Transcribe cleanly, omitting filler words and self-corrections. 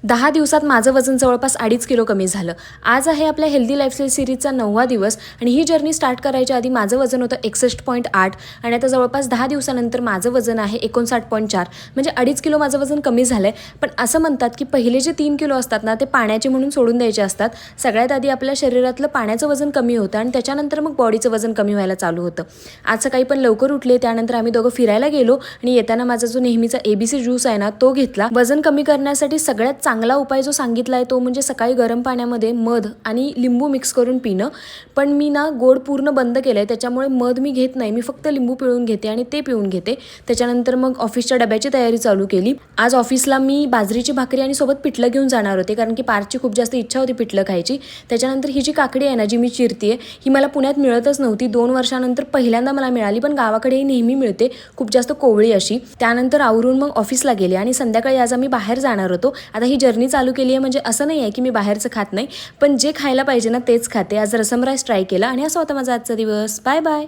10 दिवसात माझं वजन जवळपास 2.5 किलो कमी झालं. आज आहे आपल्या हेल्दी लाईफस्टाईल सीरीजचा 9वा दिवस आणि ही जर्नी स्टार्ट करायच्या आधी माझं वजन होतं 61.8 आणि आता जवळपास 10 दिवसानंतर माझं वजन आहे 59.4, म्हणजे 2.5 किलो माझं वजन कमी झालं आहे. पण असं म्हणतात की पहिले जे 3 किलो असतात ना ते पाण्याचे म्हणून सोडून द्यायचे असतात. सगळ्यात आधी आपल्या शरीरातलं पाण्याचं वजन कमी होतं आणि त्याच्यानंतर मग बॉडीचं वजन कमी व्हायला चालू होतं. आज सकाळी पण लवकर उठले, त्यानंतर आम्ही दोघं फिरायला गेलो आणि येताना माझा जो नेहमीचा ABC ज्यूस आहे ना तो घेतला. वजन कमी करण्यासाठी सगळ्यात चांगला उपाय जो सांगितला आहे तो म्हणजे सकाळी गरम पाण्यामध्ये मध आणि लिंबू मिक्स करून पिणं. पण मी ना गोड पूर्ण बंद केलं आहे, त्याच्यामुळे मध मी घेत नाही, मी फक्त लिंबू पिळून घेते आणि ते पिऊन घेते. त्याच्यानंतर मग ऑफिसच्या डब्याची तयारी चालू केली. आज ऑफिसला मी बाजरीची भाकरी आणि सोबत पिठलं घेऊन जाणार होते, कारण की पारची खूप जास्त इच्छा होती पिठलं खायची. त्याच्यानंतर ही जी काकडी आहे ना जी मी चिरते ही मला पुण्यात मिळतच नव्हती. 2 वर्षानंतर पहिल्यांदा मला मिळाली, पण गावाकडे ही नेहमी मिळते, खूप जास्त कोवळी अशी. त्यानंतर आवरून मग ऑफिसला गेले आणि संध्याकाळी आज आम्ही बाहेर जाणार होतो. आता ही जर्नी चालू केली आहे, म्हणजे असं नाही आहे की मी बाहेरचं खात नाही, पण जे खायला पाहिजे ना तेच खाते. आज रसम राईस ट्राय केला आणि असा होता माझा आजचा दिवस. Bye bye.